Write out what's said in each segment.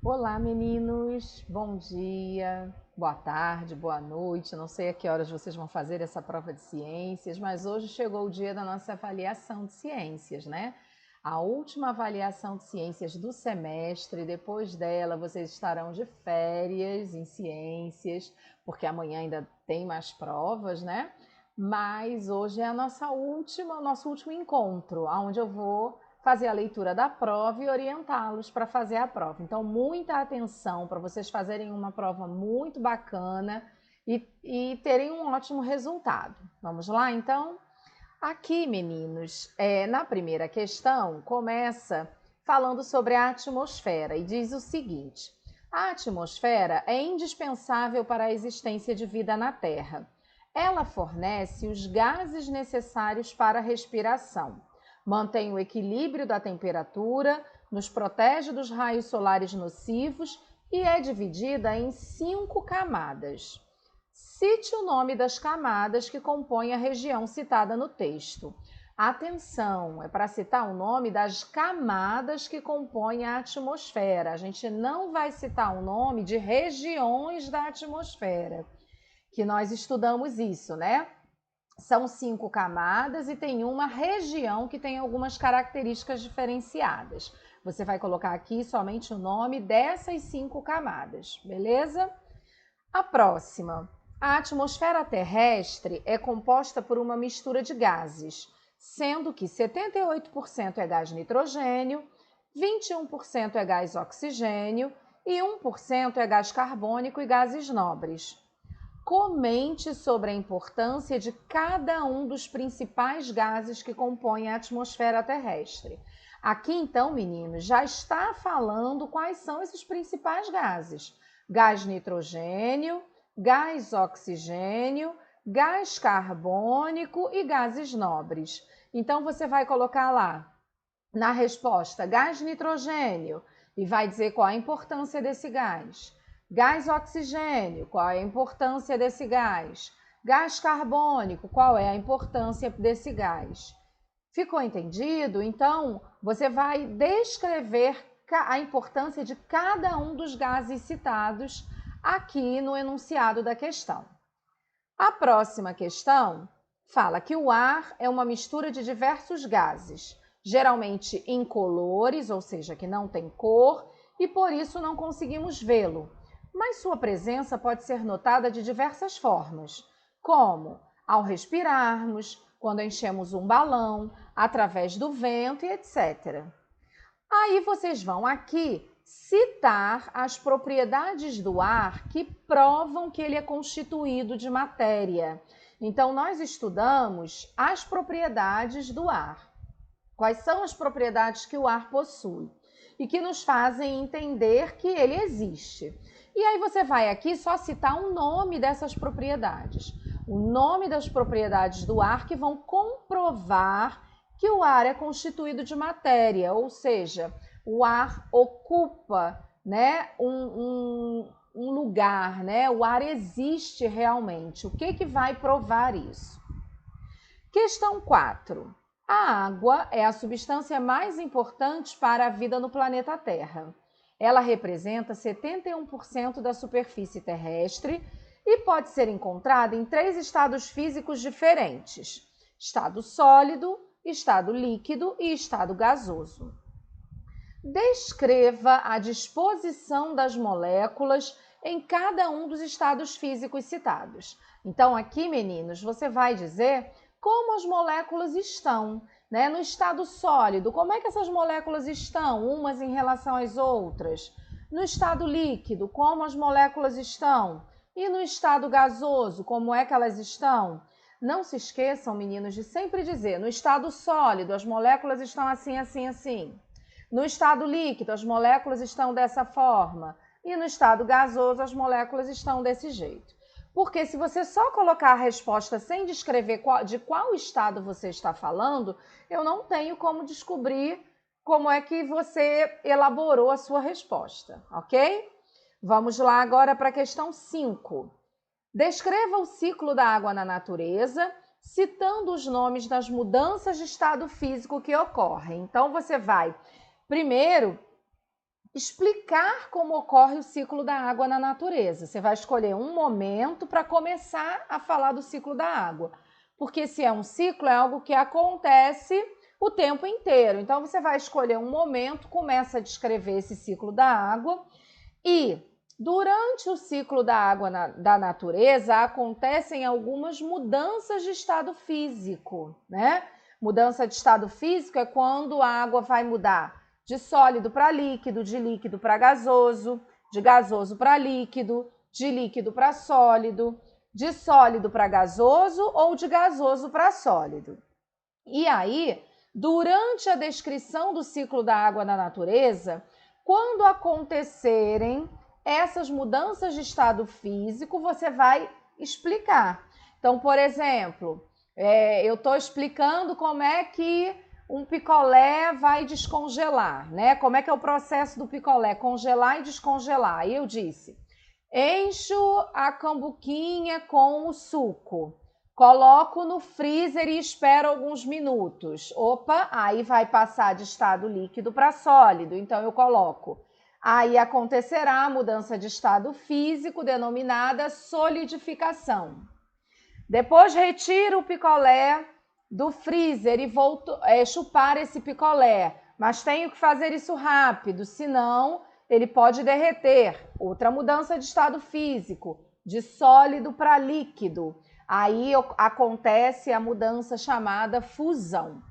Olá, meninos! Bom dia, boa tarde, boa noite. Não sei a que horas vocês vão fazer essa prova de ciências, mas hoje chegou o dia da nossa avaliação de ciências, né? A última avaliação de ciências do semestre. Depois dela, vocês estarão de férias em ciências, porque amanhã ainda tem mais provas, né? Mas hoje é a o nosso último encontro, onde eu vou fazer a leitura da prova e orientá-los para fazer a prova. Então, muita atenção para vocês fazerem uma prova muito bacana e terem um ótimo resultado. Vamos lá, então? Aqui, meninos, na primeira questão, começa falando sobre a atmosfera e diz o seguinte: a atmosfera é indispensável para a existência de vida na Terra. Ela fornece os gases necessários para a respiração, mantém o equilíbrio da temperatura, nos protege dos raios solares nocivos e é dividida em 5 camadas. Cite o nome das camadas que compõem a região citada no texto. Atenção, é para citar o nome das camadas que compõem a atmosfera. A gente não vai citar o nome de regiões da atmosfera, que nós estudamos isso, né? São 5 camadas e tem uma região que tem algumas características diferenciadas. Você vai colocar aqui somente o nome dessas 5 camadas, beleza? A próxima. A atmosfera terrestre é composta por uma mistura de gases, sendo que 78% é gás nitrogênio, 21% é gás oxigênio e 1% é gás carbônico e gases nobres. Comente sobre a importância de cada um dos principais gases que compõem a atmosfera terrestre. Aqui, então, meninos, já está falando quais são esses principais gases: gás nitrogênio, gás oxigênio, gás carbônico e gases nobres. Então, você vai colocar lá na resposta gás nitrogênio e vai dizer qual a importância desse gás. Gás oxigênio, qual é a importância desse gás? Gás carbônico, qual é a importância desse gás? Ficou entendido? Então, você vai descrever a importância de cada um dos gases citados aqui no enunciado da questão. A próxima questão fala que o ar é uma mistura de diversos gases, geralmente incolores, ou seja, que não tem cor, e por isso não conseguimos vê-lo. Mas sua presença pode ser notada de diversas formas, como ao respirarmos, quando enchemos um balão, através do vento e etc. Aí vocês vão aqui citar as propriedades do ar que provam que ele é constituído de matéria. Então, nós estudamos as propriedades do ar. Quais são as propriedades que o ar possui e que nos fazem entender que ele existe. E aí você vai aqui só citar o nome dessas propriedades. O nome das propriedades do ar que vão comprovar que o ar é constituído de matéria, ou seja, o ar ocupa, né, um lugar, né? O ar existe realmente. O que vai provar isso? Questão 4. A água é a substância mais importante para a vida no planeta Terra. Ela representa 71% da superfície terrestre e pode ser encontrada em 3 estados físicos diferentes: estado sólido, estado líquido e estado gasoso. Descreva a disposição das moléculas em cada um dos estados físicos citados. Então, aqui, meninos, você vai dizer como as moléculas estão, né? No estado sólido, como é que essas moléculas estão, umas em relação às outras? No estado líquido, como as moléculas estão? E no estado gasoso, como é que elas estão? Não se esqueçam, meninos, de sempre dizer, no estado sólido, as moléculas estão assim, assim, assim. No estado líquido, as moléculas estão dessa forma. E no estado gasoso, as moléculas estão desse jeito. Porque se você só colocar a resposta sem descrever de qual estado você está falando, eu não tenho como descobrir como é que você elaborou a sua resposta, ok? Vamos lá agora para a questão 5. Descreva o ciclo da água na natureza, citando os nomes das mudanças de estado físico que ocorrem. Então, você vai, primeiro, explicar como ocorre o ciclo da água na natureza. Você vai escolher um momento para começar a falar do ciclo da água. Porque se é um ciclo, é algo que acontece o tempo inteiro. Então, você vai escolher um momento, começa a descrever esse ciclo da água e, durante o ciclo da água da natureza, acontecem algumas mudanças de estado físico, né? Mudança de estado físico é quando a água vai mudar de sólido para líquido, de líquido para gasoso, de gasoso para líquido, de líquido para sólido, de sólido para gasoso ou de gasoso para sólido. E aí, durante a descrição do ciclo da água na natureza, quando acontecerem essas mudanças de estado físico, você vai explicar. Então, por exemplo, eu estou explicando como é que um picolé vai descongelar, né? Como é que é o processo do picolé, congelar e descongelar. Aí eu disse, encho a cambuquinha com o suco, coloco no freezer e espero alguns minutos. Opa, aí vai passar de estado líquido para sólido, então eu coloco. Aí acontecerá a mudança de estado físico, denominada solidificação. Depois retiro o picolé do freezer e vou chupar esse picolé, mas tenho que fazer isso rápido, senão ele pode derreter. Outra mudança de estado físico, de sólido para líquido. Aí acontece a mudança chamada fusão.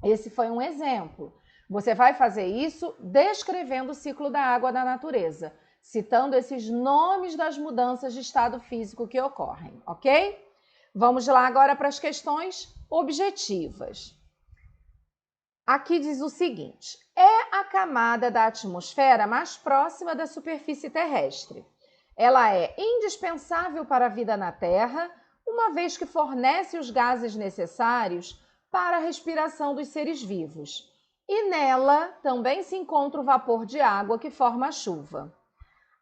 Esse foi um exemplo. Você vai fazer isso descrevendo o ciclo da água da natureza, citando esses nomes das mudanças de estado físico que ocorrem, ok? Vamos lá agora para as questões objetivas. Aqui diz o seguinte: é a camada da atmosfera mais próxima da superfície terrestre. Ela é indispensável para a vida na Terra, uma vez que fornece os gases necessários para a respiração dos seres vivos. E nela também se encontra o vapor de água que forma a chuva.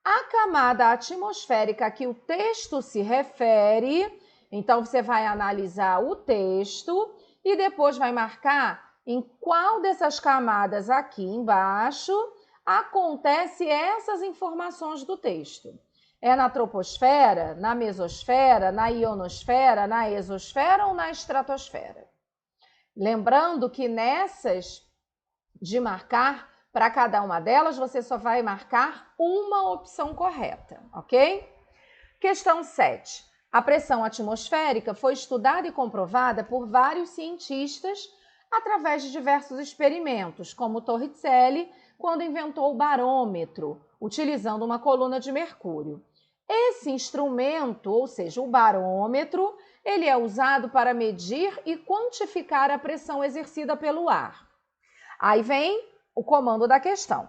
A camada atmosférica a que o texto se refere, então você vai analisar o texto e depois vai marcar em qual dessas camadas aqui embaixo acontece essas informações do texto. É na troposfera, na mesosfera, na ionosfera, na exosfera ou na estratosfera? Lembrando que nessas de marcar, para cada uma delas, você só vai marcar uma opção correta, ok? Questão 7. A pressão atmosférica foi estudada e comprovada por vários cientistas através de diversos experimentos, como Torricelli, quando inventou o barômetro, utilizando uma coluna de mercúrio. Esse instrumento, ou seja, o barômetro, ele é usado para medir e quantificar a pressão exercida pelo ar. Aí vem o comando da questão.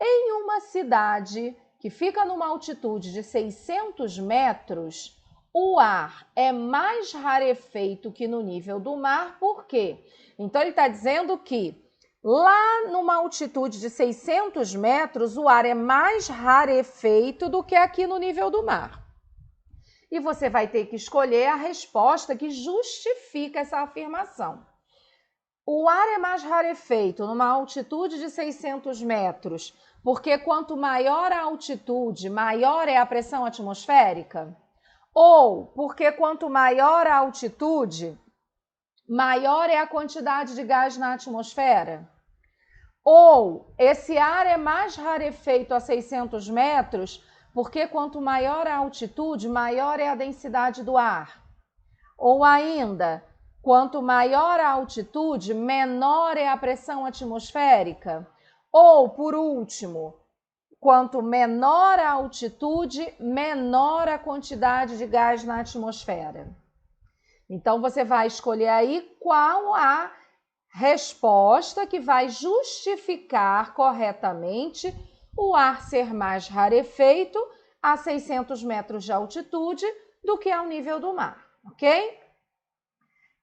Em uma cidade que fica numa altitude de 600 metros, o ar é mais rarefeito que no nível do mar, por quê? Então, ele está dizendo que lá numa altitude de 600 metros, o ar é mais rarefeito do que aqui no nível do mar. E você vai ter que escolher a resposta que justifica essa afirmação. O ar é mais rarefeito numa altitude de 600 metros, porque quanto maior a altitude, maior é a pressão atmosférica? Ou porque quanto maior a altitude, maior é a quantidade de gás na atmosfera? Ou esse ar é mais rarefeito a 600 metros, porque quanto maior a altitude, maior é a densidade do ar? Ou ainda, quanto maior a altitude, menor é a pressão atmosférica? Ou, por último, quanto menor a altitude, menor a quantidade de gás na atmosfera? Então, você vai escolher aí qual a resposta que vai justificar corretamente o ar ser mais rarefeito a 600 metros de altitude do que ao nível do mar, ok?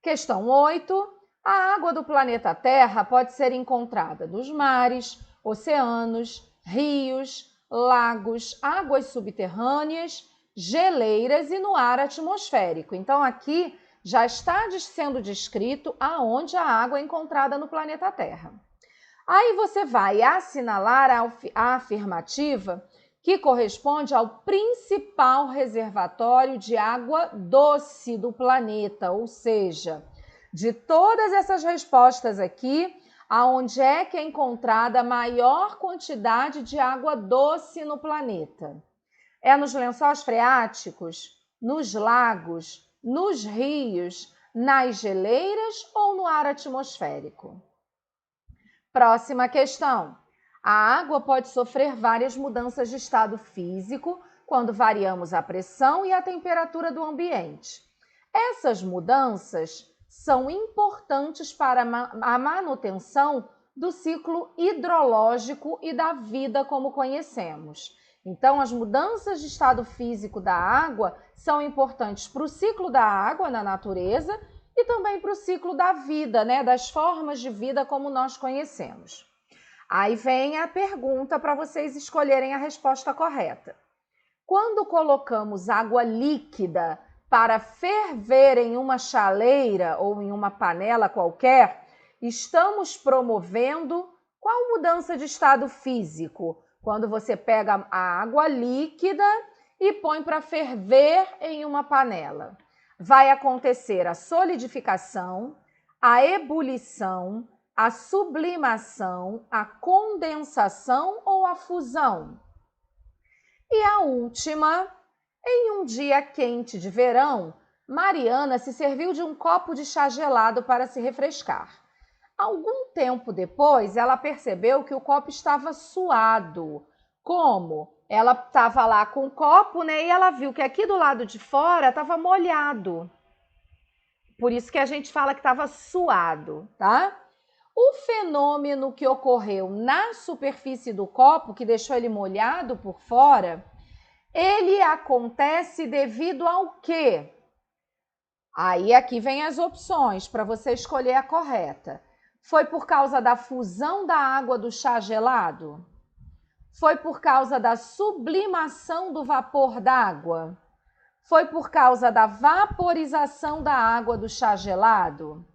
Questão 8. A água do planeta Terra pode ser encontrada nos mares, oceanos, rios, lagos, águas subterrâneas, geleiras e no ar atmosférico. Então, aqui já está sendo descrito aonde a água é encontrada no planeta Terra. Aí você vai assinalar a afirmativa que corresponde ao principal reservatório de água doce do planeta, ou seja, de todas essas respostas aqui, aonde é que é encontrada a maior quantidade de água doce no planeta? É nos lençóis freáticos, nos lagos, nos rios, nas geleiras ou no ar atmosférico? Próxima questão. A água pode sofrer várias mudanças de estado físico quando variamos a pressão e a temperatura do ambiente. Essas mudanças são importantes para a manutenção do ciclo hidrológico e da vida como conhecemos. Então, as mudanças de estado físico da água são importantes para o ciclo da água na natureza e também para o ciclo da vida, né? Das formas de vida como nós conhecemos. Aí vem a pergunta para vocês escolherem a resposta correta. Quando colocamos água líquida para ferver em uma chaleira ou em uma panela qualquer, estamos promovendo qual mudança de estado físico? Quando você pega a água líquida e põe para ferver em uma panela. Vai acontecer a solidificação, a ebulição, a sublimação, a condensação ou a fusão? E a última, em um dia quente de verão, Mariana se serviu de um copo de chá gelado para se refrescar. Algum tempo depois, ela percebeu que o copo estava suado. Como? Ela estava lá com o copo, né? E ela viu que aqui do lado de fora estava molhado. Por isso que a gente fala que estava suado, tá? O fenômeno que ocorreu na superfície do copo, que deixou ele molhado por fora, ele acontece devido ao quê? Aí aqui vem as opções para você escolher a correta. Foi por causa da fusão da água do chá gelado? Foi por causa da sublimação do vapor d'água? Foi por causa da vaporização da água do chá gelado?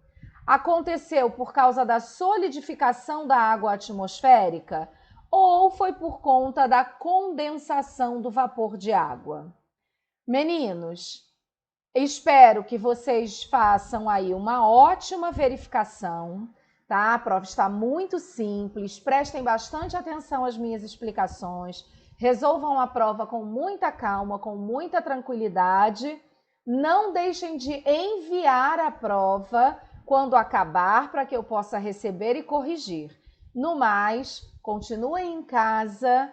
Aconteceu por causa da solidificação da água atmosférica? Ou foi por conta da condensação do vapor de água? Meninos, espero que vocês façam aí uma ótima verificação, tá? A prova está muito simples, prestem bastante atenção às minhas explicações, resolvam a prova com muita calma, com muita tranquilidade, não deixem de enviar a prova quando acabar para que eu possa receber e corrigir. No mais, continuem em casa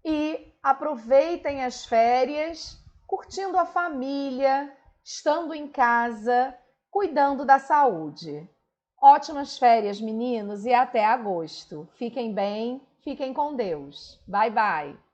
e aproveitem as férias, curtindo a família, estando em casa, cuidando da saúde. Ótimas férias, meninos, e até agosto. Fiquem bem, fiquem com Deus. Bye, bye.